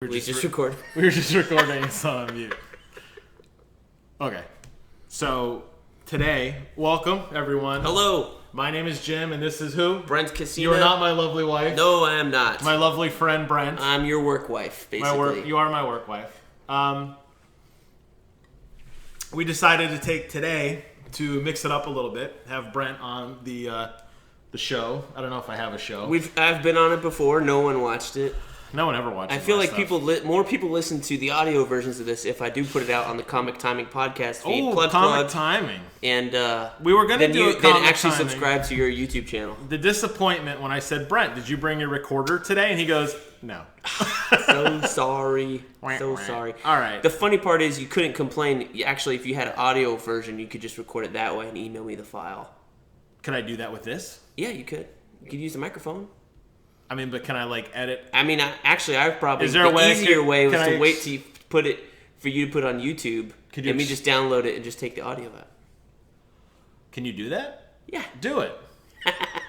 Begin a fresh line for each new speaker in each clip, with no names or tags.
We just recording.
We were just recording. It's on mute. Okay. So, today, welcome, everyone.
Hello.
My name is Jim, and this is who?
Brent Casino.
You are not my lovely wife.
No, I am not.
My lovely friend, Brent.
I'm your work wife, basically.
You are my work wife. We decided to take today to mix it up a little bit, have Brent on the show. I don't know if I have a show.
I've been on it before. No one watched it.
No one ever watches.
I feel like
stuff.
more people listen to the audio versions of this if I do put it out on the Comic Timing podcast feed.
Oh, Comic Timing.
And
we were going to do it.
Then actually subscribe to your YouTube channel.
The disappointment when I said, Brent, did you bring your recorder today? And he goes, no.
So sorry. So sorry.
All right.
The funny part is you couldn't complain. Actually, if you had an audio version, you could just record it that way and email me the file.
Could I do that with this?
Yeah, you could. You could use the microphone.
I mean, but can I edit?
I mean, I probably.
Is there a way?
The easier way was to wait to put it for you to put on YouTube. And me just download it and just take the audio out.
Can you do that?
Yeah,
do it.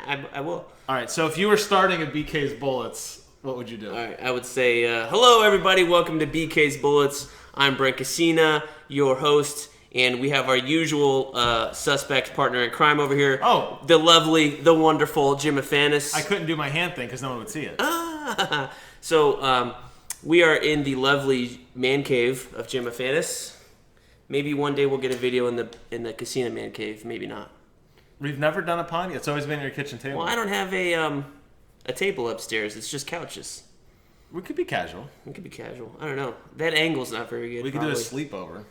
I will.
All right. So if you were starting at BK's Bullets, what would you do?
All right. I would say, hello everybody, welcome to BK's Bullets. I'm Brent Casino, your host. And we have our usual suspect partner in crime over here. Oh. The lovely, the wonderful Jim Afanis.
I couldn't do my hand thing because no one would see it.
So we are in the lovely man cave of Jim Afanis. Maybe one day we'll get a video in the casino man cave. Maybe not.
We've never done a pod. It's always been your kitchen table.
Well, I don't have a table upstairs. It's just couches.
We could be casual.
We could be casual. I don't know. That angle's not very good.
We could do a sleepover.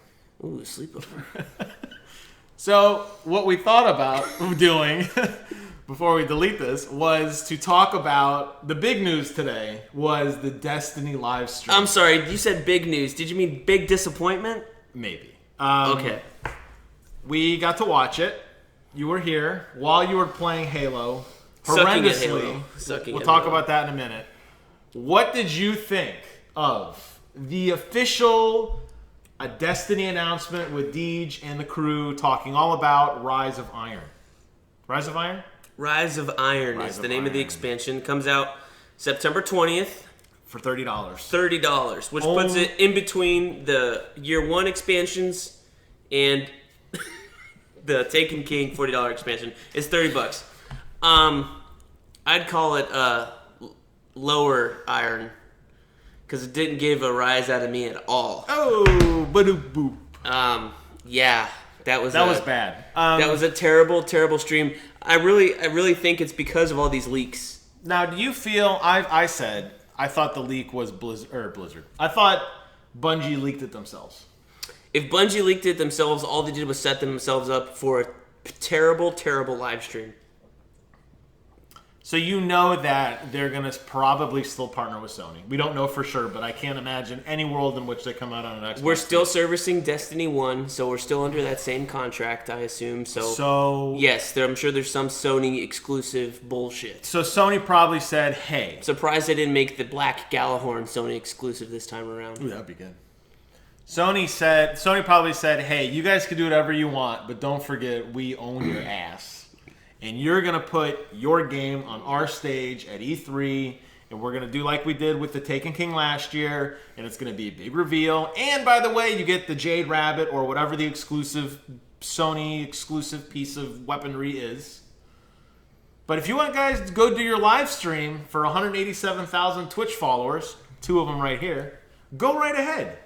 Ooh, sleepover.
So, what we thought about doing before we delete this was to talk about the big news today was the Destiny live stream.
I'm sorry, you said big news. Did you mean big disappointment?
Maybe.
Okay.
We got to watch it. You were here while you were playing Halo. Horrendously. We'll talk about that in a minute. What did you think of the official... a Destiny announcement with Deej and the crew talking all about Rise of Iron. Rise of Iron?
Rise of Iron is the name of the expansion. Comes out September 20th.
For $30.
$30, which puts it in between the Year 1 expansions and the Taken King $40 expansion. It's $30. I'd call it lower Iron. Because it didn't give a rise out of me at all.
Oh, ba-doop boop.
Yeah, that was
bad.
That was a terrible, terrible stream. I really think it's because of all these leaks.
Now, do you feel? I said I thought the leak was Blizzard. I thought Bungie leaked it themselves.
If Bungie leaked it themselves, all they did was set themselves up for a terrible, terrible live stream.
So you know that they're going to probably still partner with Sony. We don't know for sure, but I can't imagine any world in which they come out on an Xbox.
We're still servicing Destiny 1, so we're still under that same contract, I assume. So yes, I'm sure there's some Sony exclusive bullshit.
So Sony probably said, hey.
Surprised they didn't make the Black Galahorn Sony exclusive this time around.
Ooh, that'd be good. Sony probably said, hey, you guys can do whatever you want, but don't forget we own your ass. And you're going to put your game on our stage at E3, and we're going to do like we did with the Taken King last year, and it's going to be a big reveal. And by the way, you get the Jade Rabbit or whatever the exclusive Sony exclusive piece of weaponry is. But if you want guys to go do your live stream for 187,000 Twitch followers, 2 of them right here, go right ahead.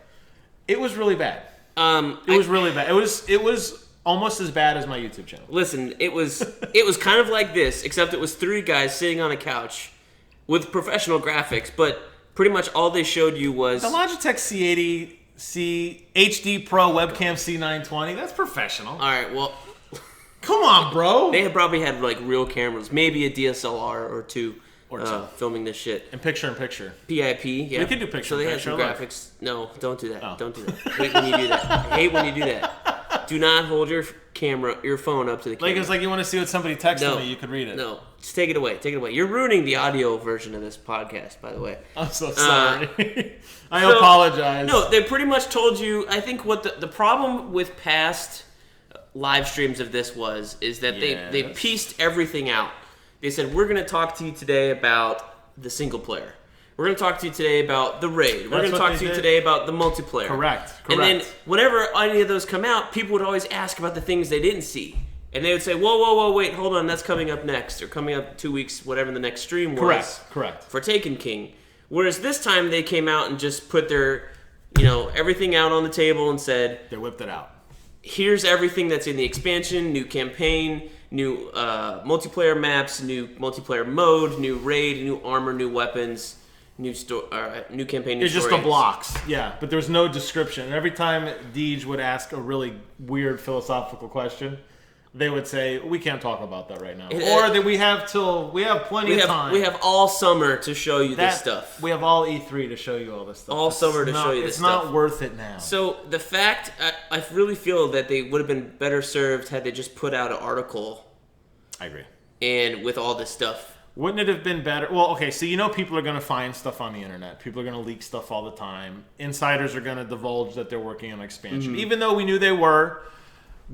It was really bad. It was really bad. It was almost as bad as my YouTube channel.
Listen, it was kind of like this, except it was 3 guys sitting on a couch with professional graphics, but pretty much all they showed you was...
The Logitech C80 HD Pro webcam C920, that's professional.
All right, well...
Come on, bro!
They probably had real cameras, maybe a DSLR or two. Filming this shit.
In picture.
PIP, yeah.
We could do picture.
So they had some graphics. No, don't do that. Oh. Don't do that. I hate when you do that. I hate when you do that. Do not hold your phone up to the camera.
It's like you want to see what somebody texted me, you could read it.
No, just take it away. Take it away. You're ruining the audio version of this podcast, by the way.
I'm so sorry. I apologize.
No, they pretty much told you, I think what the problem with past live streams of this is that they pieced everything out. They said, we're going to talk to you today about the single player. We're going to talk to you today about the raid. We're going to talk to you today about the multiplayer.
Correct.
And then whenever any of those come out, people would always ask about the things they didn't see. And they would say, whoa, wait, hold on, that's coming up next. Or coming up 2 weeks, whatever the next stream was.
Correct.
For Taken King. Whereas this time they came out and just put their, everything out on the table and said...
They whipped it out.
Here's everything that's in the expansion, new campaign, new multiplayer maps, new multiplayer mode, new raid, new armor, new weapons, new campaign, new
It's just the blocks, yeah. But there was no description. And every time Deej would ask a really weird philosophical question, they would say, "We can't talk about that right now," or that we have plenty of time.
We have all summer to show you this stuff.
We have all E3 to show you all this stuff.
All summer to show you this stuff.
It's not worth it now.
So the fact, I really feel that they would have been better served had they just put out an article.
I agree.
And with all this stuff.
Wouldn't it have been better? Well, okay, so people are going to find stuff on the internet. People are going to leak stuff all the time. Insiders are going to divulge that they're working on expansion. Even though we knew they were,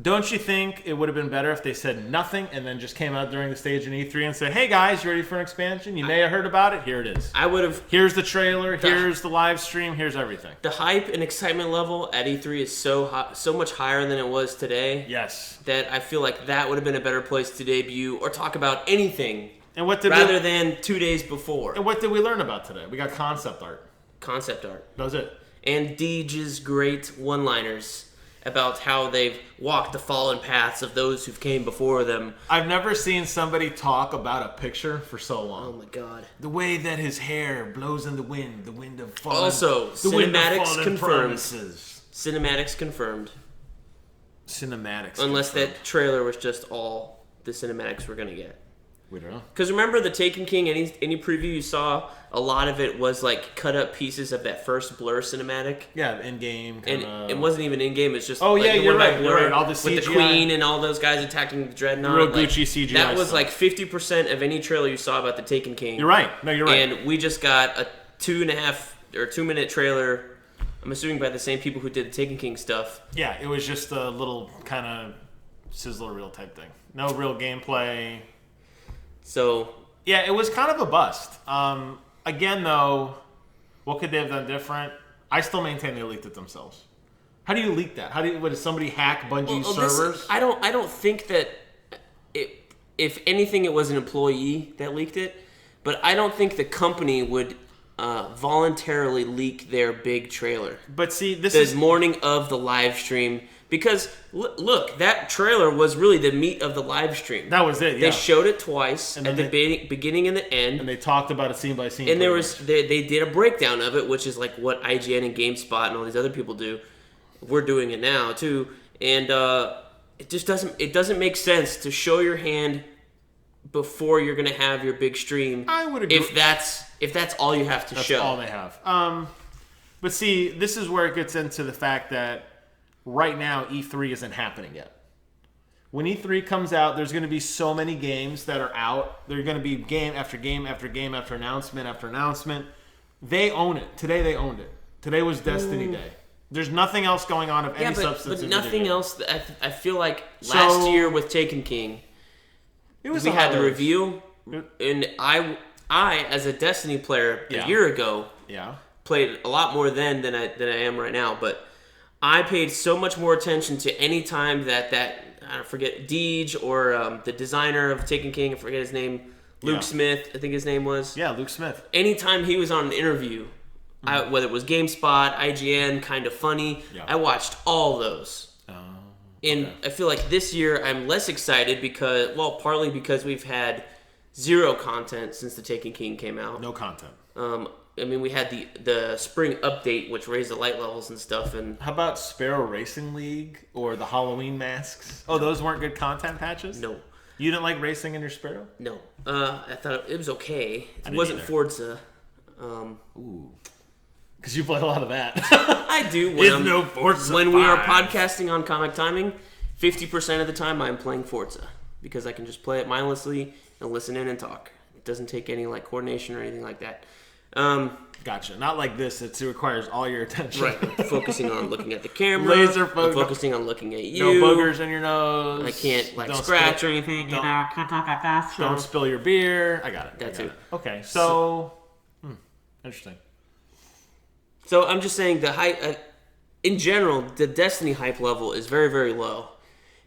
don't you think it would have been better if they said nothing and then just came out during the stage in E3 and said, "Hey guys, you ready for an expansion? You may have heard about it. Here it is.
I would have.
Here's the trailer. Here's the live stream. Here's everything."
The hype and excitement level at E3 is so much higher than it was today.
Yes.
That I feel like that would have been a better place to debut or talk about anything.
And
rather than 2 days before.
And what did we learn about today? We got concept art.
Concept art.
That was it.
And Deej's great one-liners about how they've walked the fallen paths of those who've came before them.
I've never seen somebody talk about a picture for so long.
Oh my god.
The way that his hair blows in the wind of fallen...
Also, cinematics confirmed.
Promises.
Cinematics confirmed.
Cinematics
Unless that trailer was just all the cinematics we're going to get.
We don't know.
Because remember the Taken King, any preview you saw, a lot of it was like cut up pieces of that first Blur cinematic.
Yeah, in-game.
And it wasn't even in-game, it's just
you're right.
Blur,
All the CGI.
with the Queen and all those guys attacking the Dreadnought.
Real Gucci CGI
That was
stuff.
like 50% of any trailer you saw about the Taken King.
You're right. No, you're right.
And we just got a 2.5 or 2 minute trailer, I'm assuming by the same people who did the Taken King stuff.
Yeah, it was just a little kind of sizzler reel type thing. No real gameplay.
So
yeah, it was kind of a bust. Again, though, what could they have done different? I still maintain they leaked it themselves. How do you leak that? Did somebody hack Bungie's servers?
I don't think that if anything, it was an employee that leaked it. But I don't think the company would voluntarily leak their big trailer.
But see, this
the
is
morning of the live stream. Because, look, that trailer was really the meat of the live stream.
That was it, yeah.
They showed it twice, at the beginning and the end.
And they talked about it scene by scene.
And they did a breakdown of it, which is like what IGN and GameSpot and all these other people do. We're doing it now, too. And it just doesn't make sense to show your hand before you're going to have your big stream.
I would agree.
If that's all you have to show.
That's all they have. But see, this is where it gets into the fact that right now, E3 isn't happening yet. When E3 comes out, there's going to be so many games that are out. They're going to be game after game after game after announcement. They own it. Today they owned it. Today was Destiny Day. There's nothing else going on of any substance.
But nothing else. I feel like last year with Taken King, we had the review, and I as a Destiny player a year ago, played a lot more then than I am right now, but I paid so much more attention to any time that I don't forget Deej or the designer of Taken King, I forget his name, Luke Smith, I think his name was.
Yeah, Luke Smith.
Anytime he was on an interview, whether it was GameSpot, IGN, Kind of Funny, I watched all those. And I feel like this year I'm less excited because, partly because we've had zero content since the Taken King came out.
No content.
I mean, we had the spring update, which raised the light levels and stuff. And
how about Sparrow Racing League or the Halloween masks? Oh, those weren't good content patches?
No.
You didn't like racing in your Sparrow?
No. I thought it was okay. It wasn't either. Forza.
Ooh. Because you play a lot of that.
I do. When we are podcasting on Comic Timing, 50% of the time I'm playing Forza. Because I can just play it mindlessly and listen in and talk. It doesn't take any coordination or anything like that.
Gotcha. Not like this. It requires all your attention.
Right. Focusing on looking at the camera.
Laser focus.
Focusing on looking at you.
No boogers in your nose.
I can't scratch or anything.
Don't spill your beer. I got it.
That too.
Okay. So Interesting.
So I'm just saying the hype, in general, the Destiny hype level is very, very low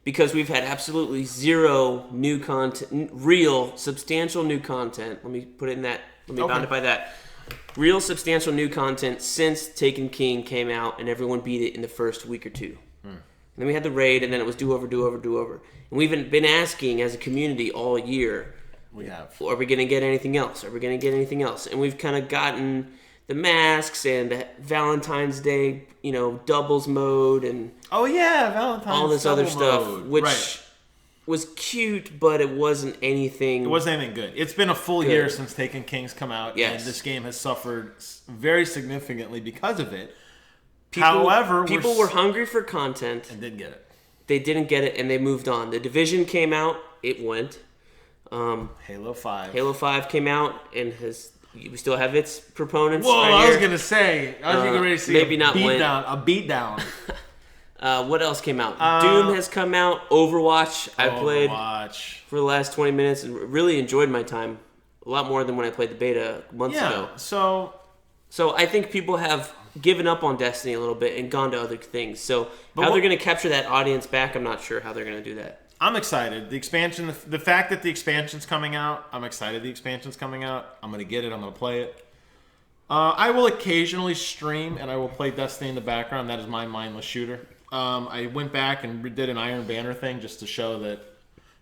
because we've had absolutely zero new content, real substantial new content. Let me put it in that. Let me bound it by that. Real substantial new content since Taken King came out and everyone beat it in the first week or two. And then we had the raid, and then it was do over. And we've been asking as a community all year.
We have.
Are we going to get anything else? And we've kind of gotten the masks and the Valentine's Day, doubles mode and
Valentine's
all this other stuff,
mode.
which was cute, but it wasn't anything.
It wasn't anything good. It's been a full year since Taken King's come out, and this game has suffered very significantly because of it. However,
people were hungry for content
and didn't get it.
They didn't get it, and they moved on. The Division came out, it went.
Halo 5.
Halo 5 came out and we still have its proponents.
Whoa,
right
I was
here.
going to say. I was getting ready to see
maybe
a
not
beatdown.
What else came out? Doom has come out. Overwatch. I played for the last 20 minutes and really enjoyed my time. A lot more than when I played the beta months ago. So I think people have given up on Destiny a little bit and gone to other things. So they're going to capture that audience back, I'm not sure how they're going to do that.
I'm excited. The expansion, the fact that the expansion's coming out, I'm excited the expansion's coming out. I'm going to get it. I'm going to play it. I will occasionally stream, and I will play Destiny in the background. That is my mindless shooter. I went back and did an Iron Banner thing just to show that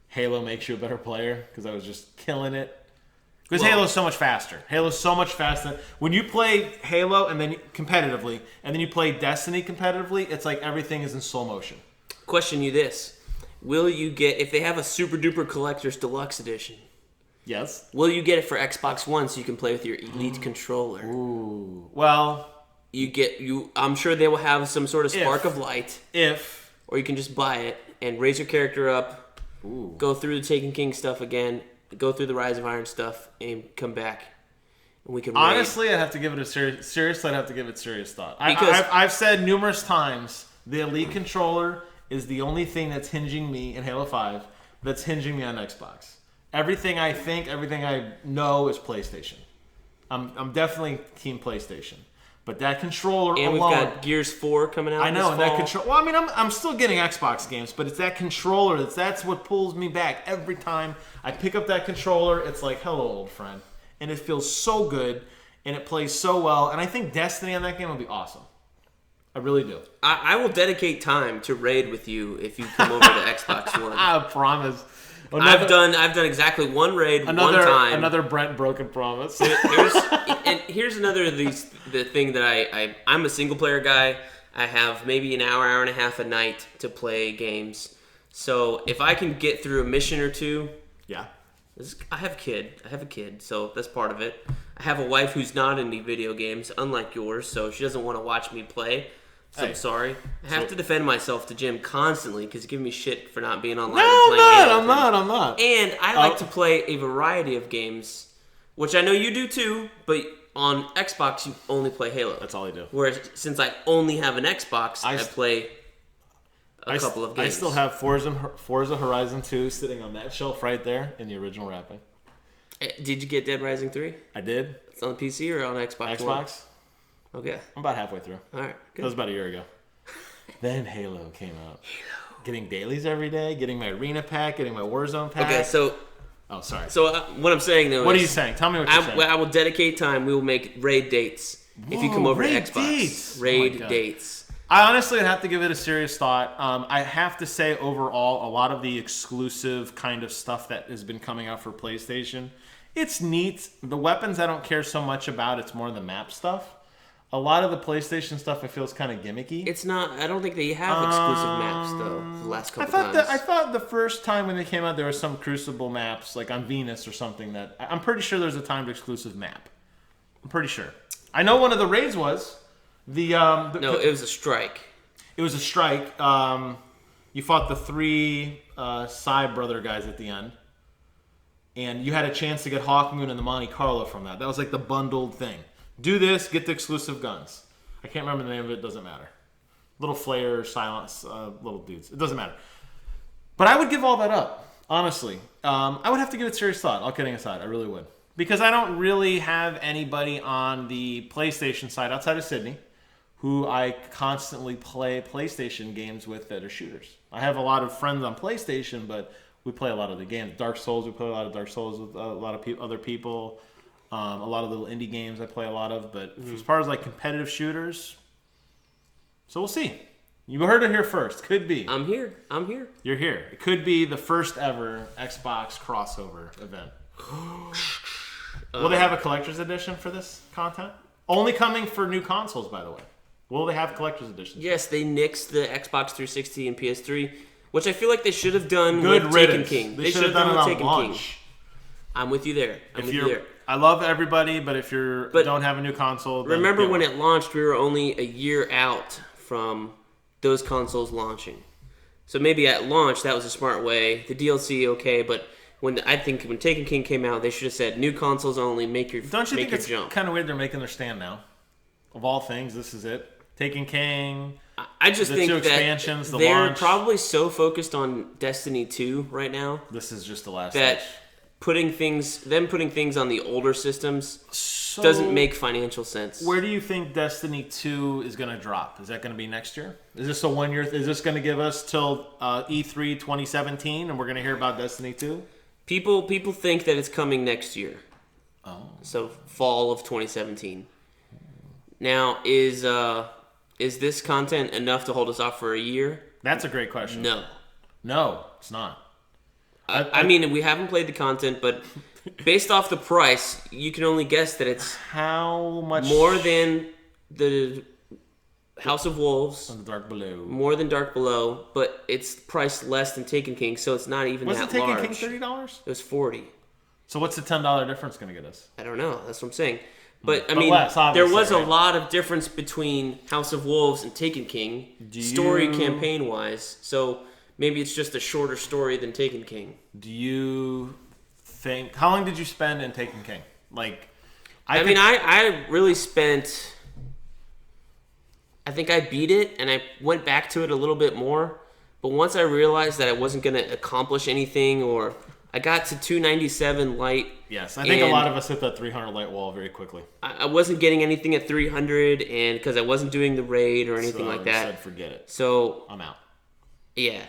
Halo makes you a better player, because I was just killing it. Because Halo's so much faster. Halo's so much faster. When you play Halo and then competitively, and then you play Destiny competitively, it's like everything is in slow motion.
Question you this. Will you get, if they have a Super Duper Collector's Deluxe Edition?
Yes.
Will you get it for Xbox One so you can play with your Elite controller?
Ooh. Well,
I'm sure they will have some sort of spark of light. Or you can just buy it and raise your character up, go through the Taken King stuff again, go through the Rise of Iron stuff, and come back. And we can
honestly, I'd have to give it serious thought. I've said numerous times, the Elite controller is the only thing that's hinging me in Halo 5 that's hinging me on Xbox. Everything I know is PlayStation. I'm definitely team PlayStation. But that controller
and
alone...
we've got Gears 4 coming out.
I know,
this
and
fall.
that control. Well, I mean, I'm still getting Xbox games, but it's that controller that's what pulls me back every time I pick up that controller. It's like, hello, old friend, and it feels so good, and it plays so well. And I think Destiny on that game will be awesome. I really do.
I will dedicate time to raid with you if you come over to Xbox One.
I promise.
I've done exactly one raid one time.
Another Brent broken promise.
Here's another of these. The thing that I'm a single player guy. I have maybe an hour and a half a night to play games. So if I can get through a mission or two, I have a kid, so that's part of it. I have a wife who's not into video games, unlike yours, so she doesn't want to watch me play. So I'm sorry. I have to defend myself to Jim constantly because he's giving me shit for not being online.
I'm not.
And I like to play a variety of games, which I know you do too, but on Xbox you only play Halo.
That's all I do.
Whereas since I only have an Xbox, I play a couple of games.
I still have Forza Horizon 2 sitting on that shelf right there in the original wrapping.
Did you get Dead Rising 3?
I did.
It's on the PC or on Xbox One? Okay.
I'm about halfway through.
All right. Good.
That was about a year ago. Then Halo came out. Getting dailies every day, getting my arena pack, getting my Warzone pack.
Okay, so...
Oh, sorry.
So what I'm saying, though
What are you saying? Tell me what you're saying.
I will dedicate time. We will make raid dates. If you come over to Xbox.
Dates.
Raid dates.
I honestly would have to give it a serious thought. I have to say, overall, a lot of the exclusive kind of stuff that has been coming out for PlayStation, it's neat. The weapons I don't care so much about. It's more the map stuff. A lot of the PlayStation stuff I feel is kind of gimmicky.
It's not. I don't think they have exclusive maps though. The last couple times.
I thought the first time when they came out there was some Crucible maps like on Venus or something that I'm pretty sure there's a timed exclusive map. I'm pretty sure. I know one of the raids was it
was a strike.
It was a strike. You fought the 3 Psy brother guys at the end, and you had a chance to get Hawkmoon and the Monte Carlo from that. That was like the bundled thing. Do this, get the exclusive guns. I can't remember the name of it, doesn't matter. Little flare, silence, little dudes. It doesn't matter. But I would give all that up, honestly. I would have to give it serious thought, all kidding aside. I really would. Because I don't really have anybody on the PlayStation side outside of Sydney who I constantly play PlayStation games with that are shooters. I have a lot of friends on PlayStation, but we play a lot of the games. Dark Souls, we play a lot of Dark Souls with a lot of other people. A lot of little indie games I play a lot of. But as far as like competitive shooters, so we'll see. You heard it here first. Could be.
I'm here.
You're here. It could be the first ever Xbox crossover event. Will they have a collector's edition for this content? Only coming for new consoles, by the way. Will they have collector's editions?
Yes, they nixed the Xbox 360 and PS3, which I feel like they should have done
Good
with
riddance.
Taken King.
They should have done it on launch.
I'm with you there.
I love everybody, but if you don't have a new console, then
remember when it launched, we were only a year out from those consoles launching. So maybe at launch that was a smart way. The DLC, okay, but when Taken King came out, they should have said new consoles only. Make your
Don't you think it's
jump.
Kind of weird they're making their stand now? Of all things, this is it. Taken King.
I just think
two
that
expansions, the
they're
launch.
probably so focused on Destiny 2 right now
This is just the last
that
stage.
putting things on the older systems doesn't make financial sense.
Where do you think Destiny 2 is going to drop? Is that going to be next year? Is this a 1 year? Is this going to give us till E3 2017 and we're going to hear about Destiny 2?
People think that it's coming next year.
Oh.
So fall of 2017. Now, is this content enough to hold us off for a year?
That's a great question. No, it's not.
I mean, we haven't played the content, but based off the price, you can only guess that it's
how much
more than the House of Wolves,
the Dark Below,
more than Dark Below, but it's priced less than Taken King, so it's not even that large.
Was it Taken King $30?
It was $40.
So what's the $10 difference going to get us?
I don't know. That's what I'm saying. But I
But
mean,
less,
there was
right?
a lot of difference between House of Wolves and Taken King, story campaign wise. So maybe it's just a shorter story than Taken King.
Do you think? How long did you spend in Taken King? Like,
I really spent. I think I beat it, and I went back to it a little bit more. But once I realized that I wasn't going to accomplish anything, or I got to 297 light.
Yes, I think a lot of us hit that 300 light wall very quickly.
I wasn't getting anything at 300, and because I wasn't doing the raid or anything like that.
Said, forget it.
So
I'm out.
Yeah,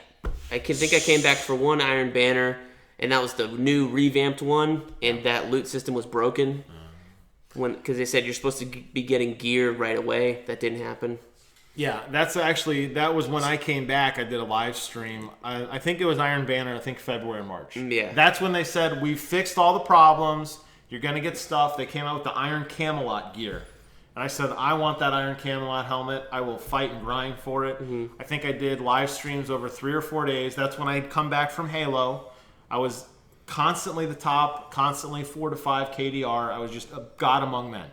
I think I came back for one Iron Banner, and that was the new revamped one, and that loot system was broken. Because they said you're supposed to be getting gear right away. That didn't happen.
Yeah, that was when I came back. I did a live stream. I think it was Iron Banner, I think February or March.
Yeah.
That's when they said, we fixed all the problems. You're going to get stuff. They came out with the Iron Camelot gear. And I said, I want that Iron Camelot helmet. I will fight and grind for it. Mm-hmm. I think I did live streams over 3 or 4 days. That's when I'd come back from Halo. I was constantly the top, constantly 4 to 5 KDR. I was just a god among men.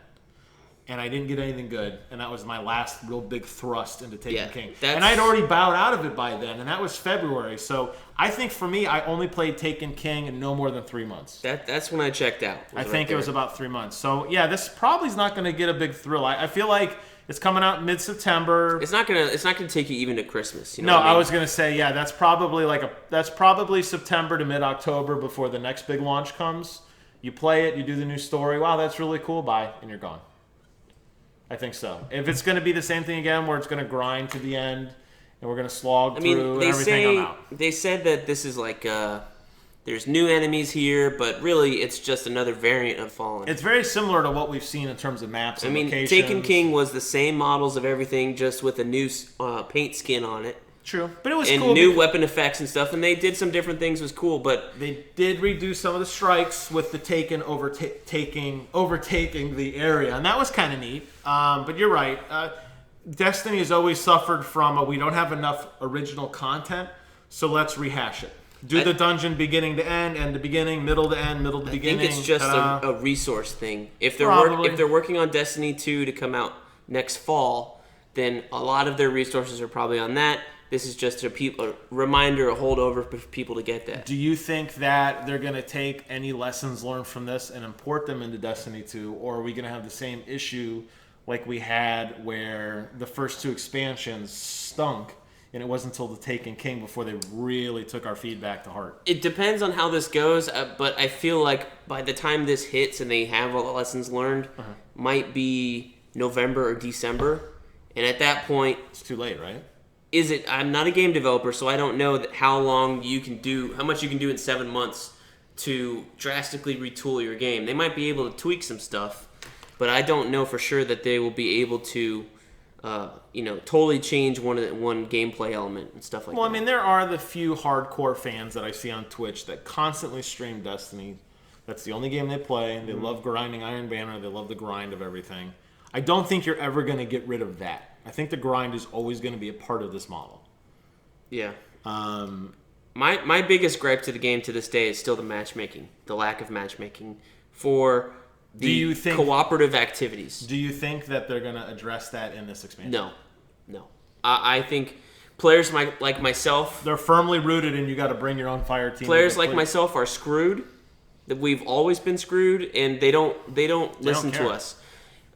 And I didn't get anything good, and that was my last real big thrust into Taken King. And I'd already bowed out of it by then, and that was February. So I think for me, I only played Taken King in no more than 3 months.
That's when I checked out.
I think it was about 3 months. So yeah, this probably is not going to get a big thrill. I feel like it's coming out mid-September.
It's not gonna take you even to Christmas. You know
no,
what I mean?
I was going to say that's probably September to mid-October before the next big launch comes. You play it, you do the new story. Wow, that's really cool. Bye, and you're gone. I think so. If it's going to be the same thing again, where it's going to grind to the end, and we're going to slog through and everything, I'm out.
They said that this is like there's new enemies here, but really it's just another variant of Fallen.
It's very similar to what we've seen in terms of maps and locations.
Taken King was the same models of everything, just with a new paint skin on it.
True, but it was
and
cool.
And new weapon effects and stuff, and they did some different things. It was cool, but
they did redo some of the strikes with the Taken overtaking the area, and that was kind of neat. But you're right. Destiny has always suffered from we don't have enough original content, so let's rehash it. Do the dungeon beginning to end to beginning, middle to end, middle to beginning.
I think it's just a resource thing. If they're working on Destiny 2 to come out next fall, then a lot of their resources are probably on that. This is just a reminder, a holdover for people to get that.
Do you think that they're going to take any lessons learned from this and import them into Destiny 2? Or are we going to have the same issue like we had where the first 2 expansions stunk and it wasn't until the Taken King before they really took our feedback to heart.
It depends on how this goes, but I feel like by the time this hits and they have all the lessons learned, might be November or December, and at that point,
it's too late, right?
Is it? I'm not a game developer, so I don't know how much you can do in 7 months to drastically retool your game. They might be able to tweak some stuff, but I don't know for sure that they will be able to, totally change one gameplay element and stuff like that.
Well, I mean, there are the few hardcore fans that I see on Twitch that constantly stream Destiny. That's the only game they play. They love grinding Iron Banner. They love the grind of everything. I don't think you're ever going to get rid of that. I think the grind is always going to be a part of this model.
Yeah. My biggest gripe to the game to this day is still the matchmaking, the lack of matchmaking for the cooperative activities.
Do you think that they're going to address that in this expansion?
No. I think players like myself...
They're firmly rooted in you got to bring your own fire team.
Players like myself are screwed. That we've always been screwed, and they don't listen to us.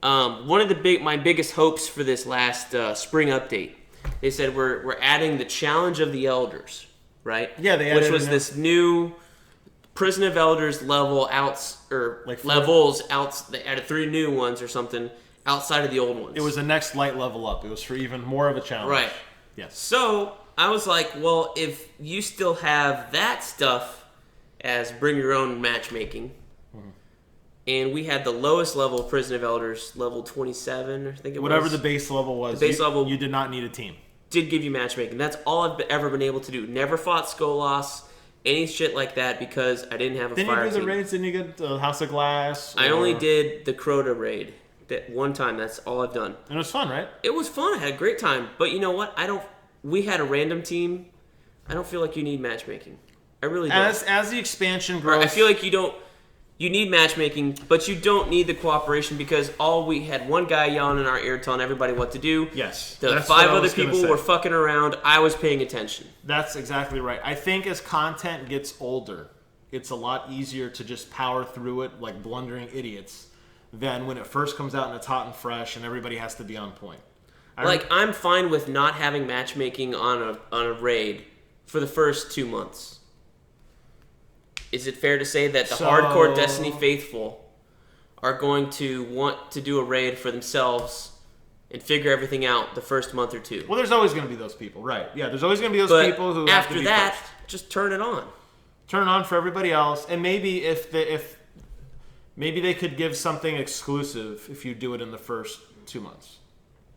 One of my biggest hopes for this last spring update, they said we're adding the Challenge of the Elders, right?
Yeah, they added,
which was this new Prison of Elders levels out. They added 3 new ones or something outside of the old ones.
It was the next light level up. It was for even more of a challenge.
Right.
Yes.
So I was like, well, if you still have that stuff as bring your own matchmaking. And we had the lowest level of Prison of Elders, level 27, I think it was.
Whatever the base level was, you did not need a team.
Did give you matchmaking. That's all I've ever been able to do. Never fought Skolas, any shit like that, because I didn't have a fire team.
Didn't you do the raids? Didn't you get the House of Glass?
I only did the Crota raid. That one time, that's all I've done.
And it was fun, right?
It was fun. I had a great time. But you know what? We had a random team. I don't feel like you need matchmaking. I really don't.
As the expansion grows...
I feel like you need matchmaking, but you don't need the cooperation, because we had one guy yelling in our ear telling everybody what to do.
Yes.
The 5 other people were fucking around. I was paying attention.
That's exactly right. I think as content gets older, it's a lot easier to just power through it like blundering idiots than when it first comes out and it's hot and fresh and everybody has to be on point.
I'm fine with not having matchmaking on a raid for the first 2 months. Is it fair to say that the hardcore Destiny faithful are going to want to do a raid for themselves and figure everything out the first month or 2?
Well, there's always going to be those people, right? Yeah, there's always going to be those people who have to be
after that,
first.
Just turn it on.
Turn it on for everybody else, and maybe maybe they could give something exclusive if you do it in the first 2 months.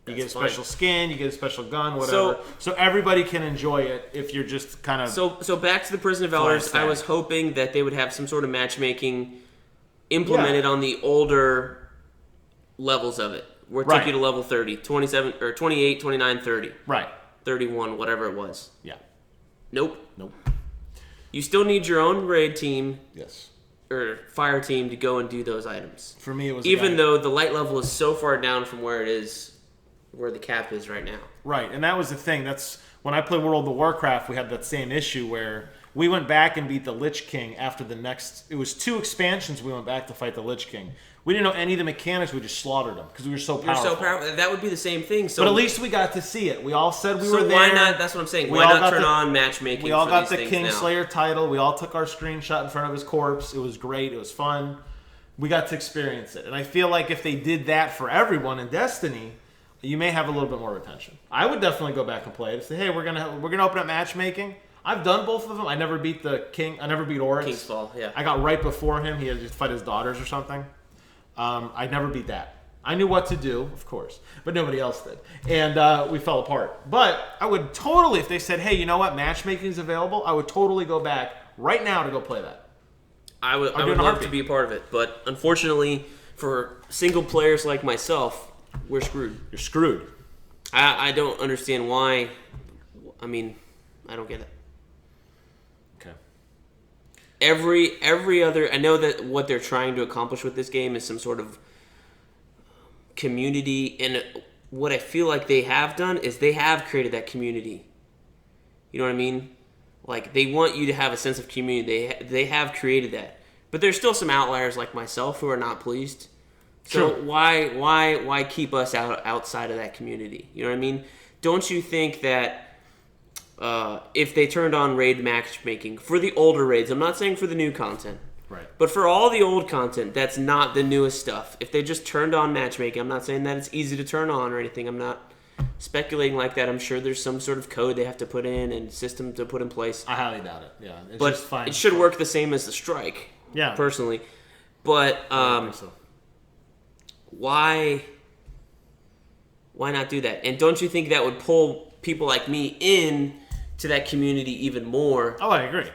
You get a special skin, you get a special gun, whatever. So everybody can enjoy it if you're just kind of...
So back to the Prison of Elders, I was hoping that they would have some sort of matchmaking implemented on the older levels of it, where it took you to level 30, 27, or 28, 29, 30.
Right.
31, whatever it was.
Yeah.
Nope. You still need your own raid team.
Yes.
Or fire team to go and do those items.
For me, it was...
Even though the light level is so far down from where the cap is right now.
Right, and that was the thing. That's when I played World of Warcraft, we had that same issue where we went back and beat the Lich King after the next... It was 2 expansions we went back to fight the Lich King. We didn't know any of the mechanics. We just slaughtered them because we were so powerful.
That would be the same thing. So,
but at least we got to see it. We all said we were there.
So why not? That's what I'm saying. Why not turn on matchmaking?
We all got the Kingslayer title. We all took our screenshot in front of his corpse. It was great. It was fun. We got to experience it. And I feel like if they did that for everyone in Destiny, you may have a little bit more retention. I would definitely go back and play it. Say, hey, we're gonna open up matchmaking. I've done both of them. I never beat the King. I never beat Oryx.
King's Fall, yeah.
I got right before him. He had to fight his daughters or something. I never beat that. I knew what to do, of course, but nobody else did. And we fell apart. But I would totally, if they said, hey, you know what, matchmaking is available, I would totally go back right now to go play that.
I would love to be a part of it. But unfortunately, for single players like myself, we're screwed.
You're screwed.
I don't understand why. I mean, I don't get it.
Okay.
Every other... I know that what they're trying to accomplish with this game is some sort of community, and what I feel like they have done is they have created that community. You know what I mean? Like, they want you to have a sense of community. They have created that. But there's still some outliers like myself who are not pleased. So
True.
why keep us outside of that community? You know what I mean? Don't you think that if they turned on raid matchmaking for the older raids. I'm not saying for the new content.
Right.
But for all the old content, that's not the newest stuff. If they just turned on matchmaking, I'm not saying that it's easy to turn on or anything. I'm not speculating like that. I'm sure there's some sort of code they have to put in and system to put in place.
I highly doubt it. Yeah,
but just fine. It should work the same as the strike.
Yeah,
personally. But
I think so.
Why not do that? And don't you think that would pull people like me in to that community even more?
Oh, I agree.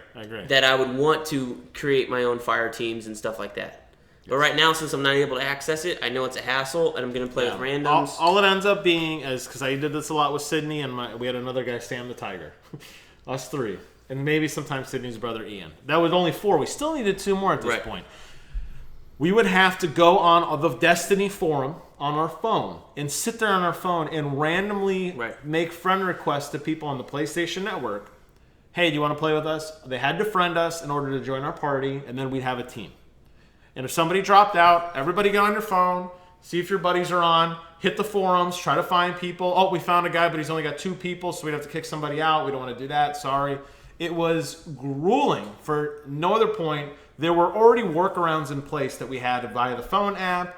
That I would want to create my own fire teams and stuff like that. But right now, since I'm not able to access it, I know it's a hassle, and I'm going to play with randoms.
All it ends up being is, because I did this a lot with Sydney, and we had another guy, Sam the Tiger. Us three. And maybe sometimes Sydney's brother, Ian. That was only 4. We still needed 2 more at this point. We would have to go on the Destiny forum on our phone and sit there on our phone and randomly make friend requests to people on the PlayStation Network. Hey, do you want to play with us? They had to friend us in order to join our party, and then we'd have a team. And if somebody dropped out, everybody get on your phone, see if your buddies are on, hit the forums, try to find people. Oh, we found a guy, but he's only got 2 people, so we'd have to kick somebody out. We don't want to do that. Sorry. It was grueling for no other point. There were already workarounds in place that we had via the phone app.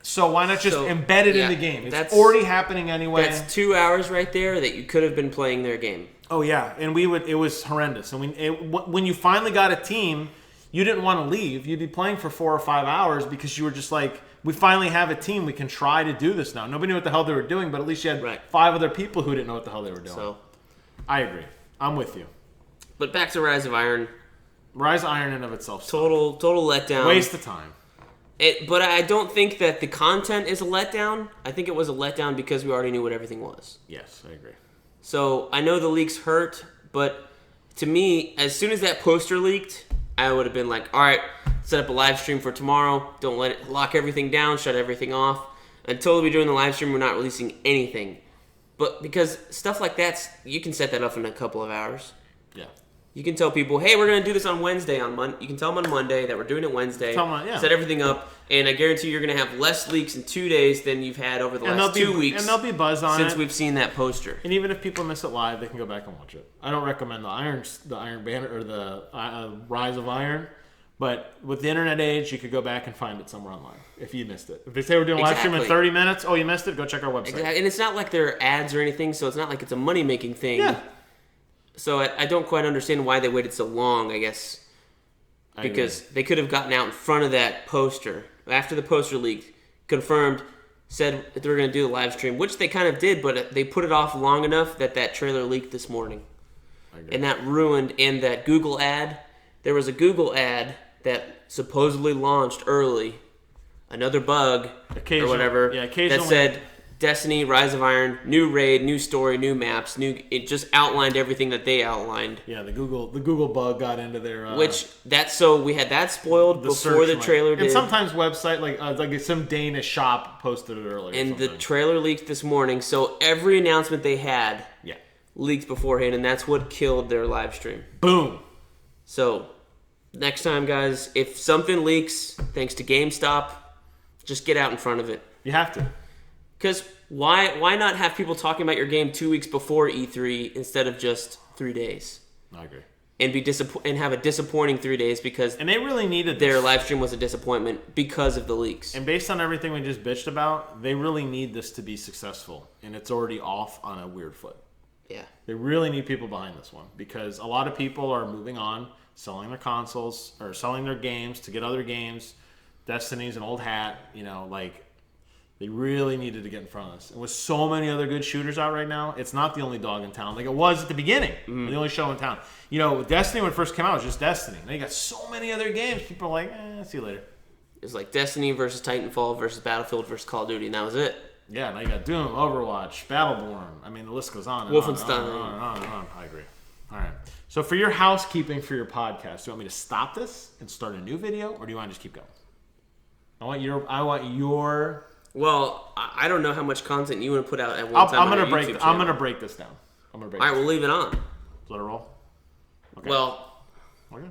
So why not just embed it in the game? It's already happening anyway.
That's 2 hours right there that you could have been playing their game.
Oh, yeah. And it was horrendous. And when you finally got a team, you didn't want to leave. You'd be playing for 4 or 5 hours because you were just like, we finally have a team. We can try to do this now. Nobody knew what the hell they were doing, but at least you had 5 other people who didn't know what the hell they were doing. So, I agree. I'm with you.
But back to Rise of Iron.
Rise of Iron in of itself.
Total letdown.
Waste of time.
But I don't think that the content is a letdown. I think it was a letdown because we already knew what everything was.
Yes, I agree.
So I know the leaks hurt, but to me, as soon as that poster leaked, I would have been like, all right, set up a live stream for tomorrow. Don't let it lock everything down, shut everything off. Until we're doing the live stream, we're not releasing anything. But because stuff like that, you can set that up in a couple of hours.
Yeah.
You can tell people, hey, we're going to do this on Wednesday. You can tell them on Monday that we're doing it Wednesday. Set everything up, and I guarantee you're going to have less leaks in 2 days than you've had over the last 2 weeks.
And there'll be buzz on
since we've seen that poster.
And even if people miss it live, they can go back and watch it. I don't recommend the Iron Banner or the Rise of Iron, but with the internet age, you could go back and find it somewhere online if you missed it. If they say we're doing a live stream in 30 minutes, oh, you missed it, go check our website.
Exactly. And it's not like there are ads or anything, so it's not like it's a money-making thing. Yeah. So I don't quite understand why they waited so long, I guess. Because they could have gotten out in front of that poster. After the poster leaked, confirmed, said that they were going to do the live stream, which they kind of did, but they put it off long enough that trailer leaked this morning. And that ruined, and that Google ad, there was a Google ad that supposedly launched early, another bug or whatever, that said Destiny, Rise of Iron, new raid, new story, new maps, it just outlined everything that they outlined.
Yeah, the Google bug got into their
so we had that spoiled before the trailer did.
And sometimes website like some Danish shop posted it earlier.
And the trailer leaked this morning, so every announcement they had leaked beforehand, and that's what killed their live stream.
Boom.
So next time, guys, if something leaks thanks to GameStop, just get out in front of it.
You have to.
Because why not have people talking about your game 2 weeks before E3 instead of just 3 days?
I agree.
And have a disappointing 3 days because
they really needed
their live stream was a disappointment because of the leaks.
And based on everything we just bitched about, they really need this to be successful, and it's already off on a weird foot.
Yeah.
They really need people behind this one because a lot of people are moving on, selling their consoles or selling their games to get other games. Destiny's an old hat, they really needed to get in front of this. And with so many other good shooters out right now, it's not the only dog in town like it was at the beginning. The only show in town. With Destiny when it first came out, it was just Destiny. Now you got so many other games. People are like, see you later.
It was like Destiny versus Titanfall versus Battlefield versus Call of Duty, and that was it.
Yeah, now you got Doom, Overwatch, Battleborn. I mean, the list goes on and
Wolfenstein.
on and on and on and on. I agree. All right. So for your housekeeping for your podcast, do you want me to stop this and start a new video, or do you want to just keep going? I want your.
Well, I don't know how much content you want to put out at one time.
I'm gonna break this down.
All right, we'll leave it on.
Let it roll. Okay.
Well,
okay.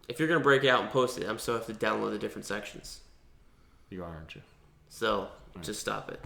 If you're gonna break it out and post it, I'm still have to download the different sections.
You are, aren't you?
So just stop it.